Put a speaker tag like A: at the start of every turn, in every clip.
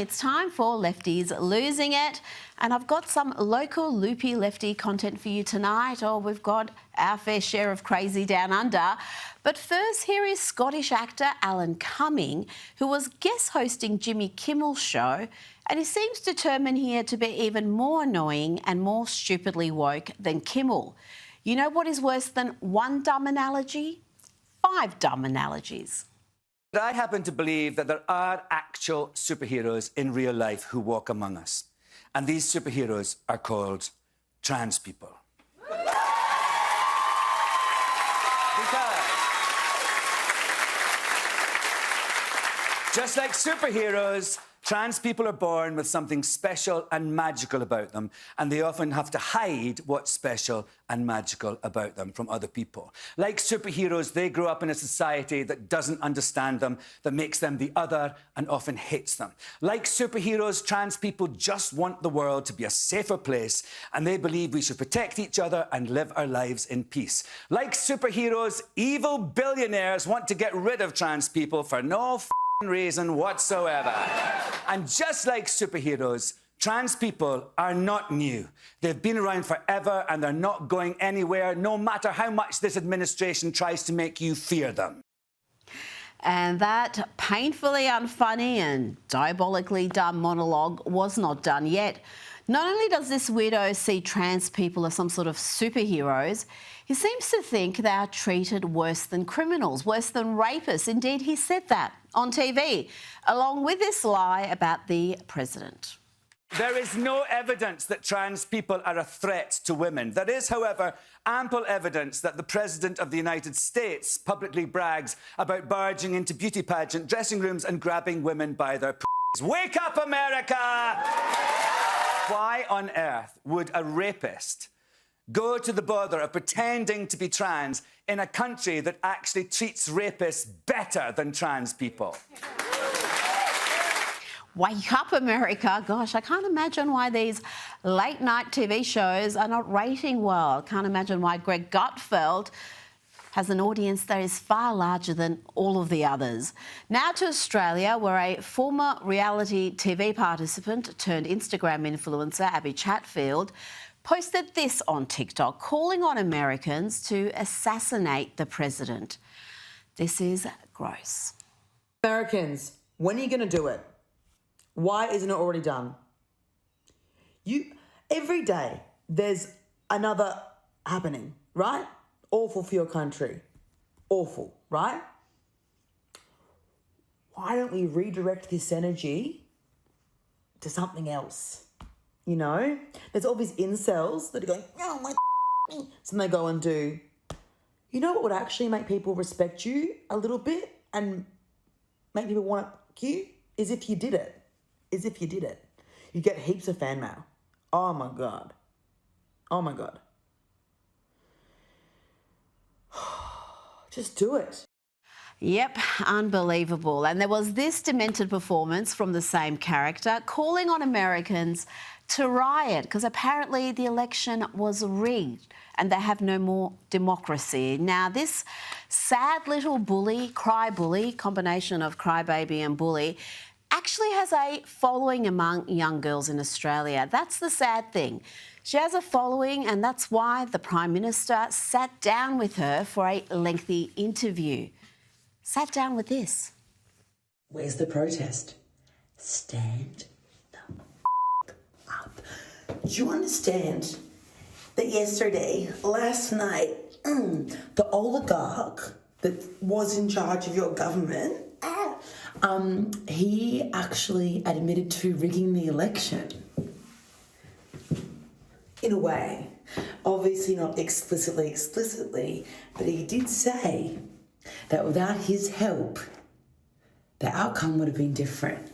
A: It's time for Lefties Losing It, and I've got some local loopy lefty content for you tonight. Oh, we've got our fair share of crazy down under. But first, here is Scottish actor Alan Cumming, who was guest hosting Jimmy Kimmel's show, and he seems determined here to be even more annoying and more stupidly woke than Kimmel. You know what is worse than one dumb analogy? 5 dumb analogies.
B: I happen to believe that there are actual superheroes in real life who walk among us. And these superheroes are called trans people. Because just like superheroes, trans people are born with something special and magical about them, and they often have to hide what's special and magical about them from other people. Like superheroes, they grow up in a society that doesn't understand them, that makes them the other and often hates them. Like superheroes, trans people just want the world to be a safer place, and they believe we should protect each other and live our lives in peace. Like superheroes, evil billionaires want to get rid of trans people for no reason whatsoever. And just like superheroes, trans people are not new. They've been around forever and they're not going anywhere, no matter how much this administration tries to make you fear them.
A: And that painfully unfunny and diabolically dumb monologue was not done yet. Not only does this weirdo see trans people as some sort of superheroes, he seems to think they are treated worse than criminals, worse than rapists. Indeed, he said that on TV, along with this lie about the president.
B: There is no evidence that trans people are a threat to women. There is, however, ample evidence that the President of the United States publicly brags about barging into beauty pageant dressing rooms and grabbing women by their p***s. Wake up, America! Why on earth would a rapist go to the bother of pretending to be trans in a country that actually treats rapists better than trans people?
A: Wake up, America. Gosh, I can't imagine why these late-night TV shows are not rating well. I can't imagine why Greg Gutfeld has an audience that is far larger than all of the others. Now to Australia, where a former reality TV participant turned Instagram influencer, Abby Chatfield, posted this on TikTok, calling on Americans to assassinate the president. This is gross.
C: Americans, when are you going to do it? Why isn't it already done? Every day there's another happening, right? Awful for your country. Awful, right? Why don't we redirect this energy to something else? You know? There's all these incels that are going, oh my so they go and do. You know what would actually make people respect you a little bit and make people want you? Is if you did it. Is if you did it. You get heaps of fan mail. Oh my God. Oh my God. Just do it.
A: Yep, unbelievable. And there was this demented performance from the same character calling on Americans to riot because apparently the election was rigged and they have no more democracy. Now, this sad little bully, combination of crybaby and bully, actually has a following among young girls in Australia. That's the sad thing. She has a following, and that's why the Prime Minister sat down with her for a lengthy interview. Sat down with this.
D: Where's the protest? Stand the up. Do you understand that last night, the oligarch that was in charge of your government, he actually admitted to rigging the election. In a way. Obviously not explicitly, but he did say that without his help, the outcome would have been different.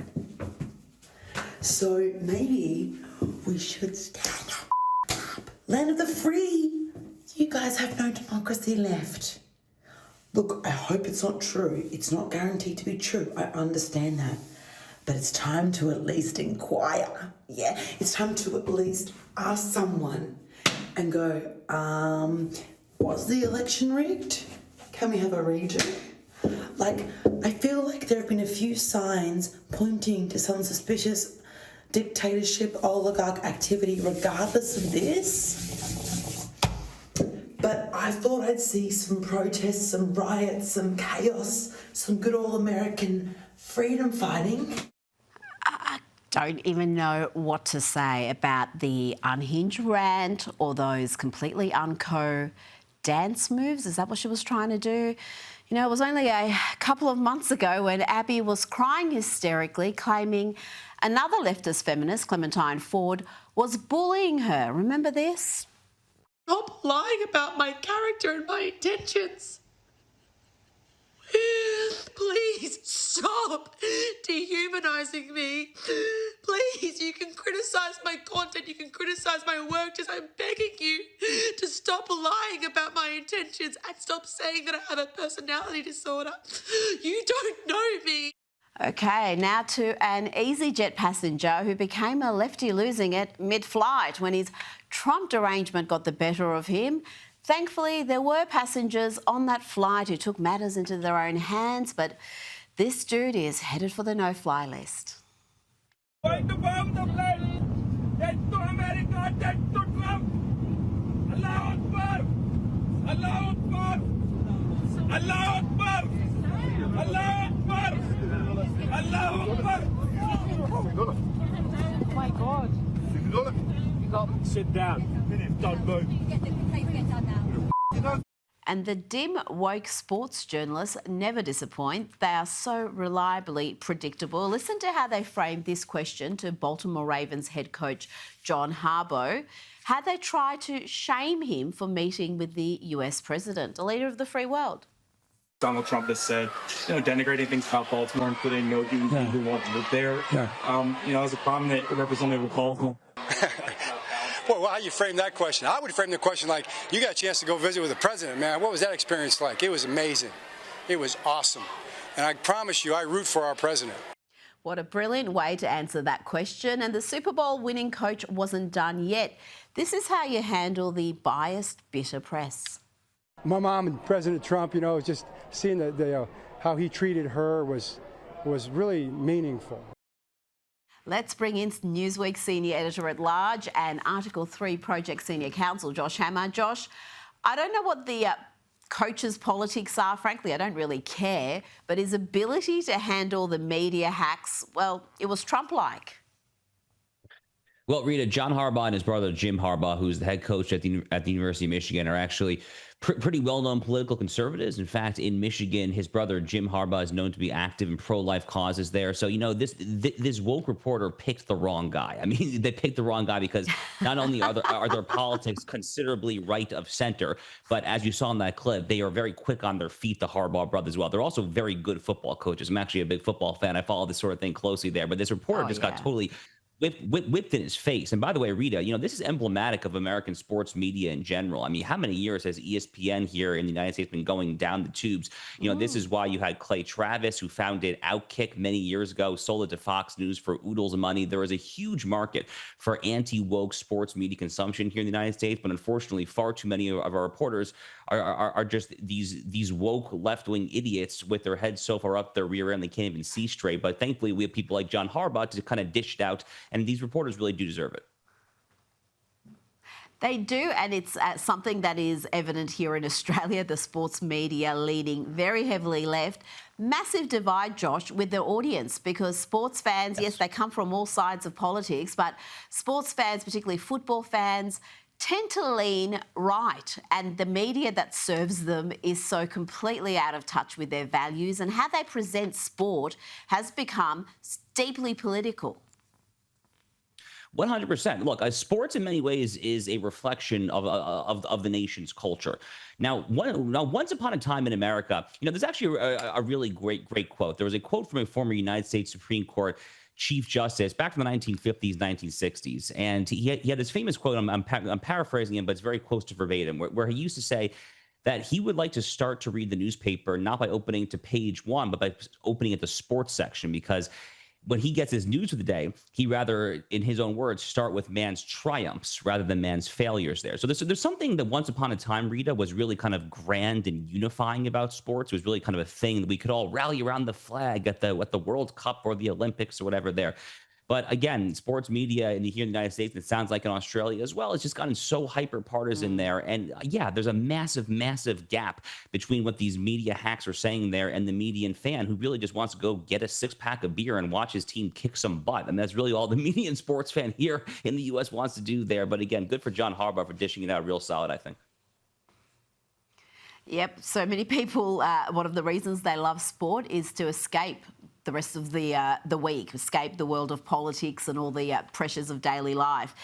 D: So maybe we should stand up. Land of the free. You guys have no democracy left. Look, I hope it's not true. It's not guaranteed to be true. I understand that. But it's time to at least inquire. Yeah, it's time to at least ask someone and go, was the election rigged? Can we have a redo? Like, I feel like there have been a few signs pointing to some suspicious dictatorship oligarch activity regardless of this. But I thought I'd see some protests, some riots, some chaos, some good old American freedom fighting.
A: Don't even know what to say about the unhinged rant or those completely unco dance moves. Is that what she was trying to do? You know, it was only a couple of months ago when Abby was crying hysterically, claiming another leftist feminist, Clementine Ford, was bullying her. Remember this?
E: Stop lying about my character and my intentions. Please stop dehumanizing me. Please, you can criticize my content, you can criticize my work, just I'm begging you to stop lying about my intentions and stop saying that I have a personality disorder. You don't know me.
A: Okay, now to an EasyJet passenger who became a lefty losing it mid-flight when his Trump derangement got the better of him. Thankfully, there were passengers on that flight who took matters into their own hands, but this dude is headed for the no-fly list.
F: Going to bomb the plane! Dead to America, dead to Trump! Allah Akbar! Allah Akbar! Allah Akbar! Allah Akbar! Allah Akbar!
G: Oh my God. You got
F: Sit down. Don't move.
A: And the dim, woke sports journalists never disappoint. They are so reliably predictable. Listen to how they framed this question to Baltimore Ravens head coach John Harbo. How they tried to shame him for meeting with the US president, a leader of the free world.
H: Donald Trump has said, denigrating things about Baltimore, including no human being who wants to live there. As a prominent representative of Baltimore.
I: Well, how you frame that question? I would frame the question like, you got a chance to go visit with the president, man. What was that experience like? It was amazing. It was awesome. And I promise you, I root for our president.
A: What a brilliant way to answer that question. And the Super Bowl winning coach wasn't done yet. This is how you handle the biased, bitter press.
J: My mom and President Trump, just seeing how he treated her was really meaningful.
A: Let's bring in Newsweek senior editor-at-large and Article 3 Project Senior Counsel, Josh Hammer. Josh, I don't know what the coach's politics are. Frankly, I don't really care. But his ability to handle the media hacks, well, it was Trump-like.
K: Well, Rita, John Harbaugh and his brother Jim Harbaugh, who's the head coach at the University of Michigan, are actually pretty well-known political conservatives. In fact, in Michigan, his brother Jim Harbaugh is known to be active in pro-life causes there. So, this woke reporter picked the wrong guy. I mean, they picked the wrong guy because not only are their politics considerably right of center, but as you saw in that clip, they are very quick on their feet, the Harbaugh brothers as well. They're also very good football coaches. I'm actually a big football fan. I follow this sort of thing closely there. But this reporter got totally whipped in his face. And by the way, Rita, this is emblematic of American sports media in general. I mean, how many years has ESPN here in the United States been going down the tubes? This is why you had Clay Travis, who founded Outkick many years ago, sold it to Fox News for oodles of money. There is a huge market for anti-woke sports media consumption here in the United States, but unfortunately, far too many of our reporters are just these woke left-wing idiots with their heads so far up their rear end they can't even see straight. But thankfully, we have people like John Harbaugh to kind of dish it out. And these reporters really do deserve it.
A: They do, and it's something that is evident here in Australia, the sports media leaning very heavily left. Massive divide, Josh, with the audience, because sports fans, yes, they come from all sides of politics, but sports fans, particularly football fans, tend to lean right, and the media that serves them is so completely out of touch with their values, and how they present sport has become deeply political.
K: 100%. Look, sports in many ways is a reflection of the nation's culture. Now, once upon a time in America, there's actually a really great quote. There was a quote from a former United States Supreme Court Chief Justice back in the 1950s, 1960s. And he had this famous quote, I'm paraphrasing him, but it's very close to verbatim, where he used to say that he would like to start to read the newspaper not by opening to page 1, but by opening at the sports section, because when he gets his news of the day, he rather, in his own words, start with man's triumphs rather than man's failures there. So there's something that once upon a time, Rita, was really kind of grand and unifying about sports. It was really kind of a thing that we could all rally around the flag at the World Cup or the Olympics or whatever there. But again, sports media here in the United States, it sounds like in Australia as well, it's just gotten so hyper partisan there. And yeah, there's a massive, massive gap between what these media hacks are saying there and the median fan who really just wants to go get a 6-pack of beer and watch his team kick some butt. And that's really all the median sports fan here in the U.S. wants to do there. But again, good for John Harbaugh for dishing it out real solid, I think.
A: Yep, so many people, one of the reasons they love sport is to escape the rest of the week, escape the world of politics and all the pressures of daily life.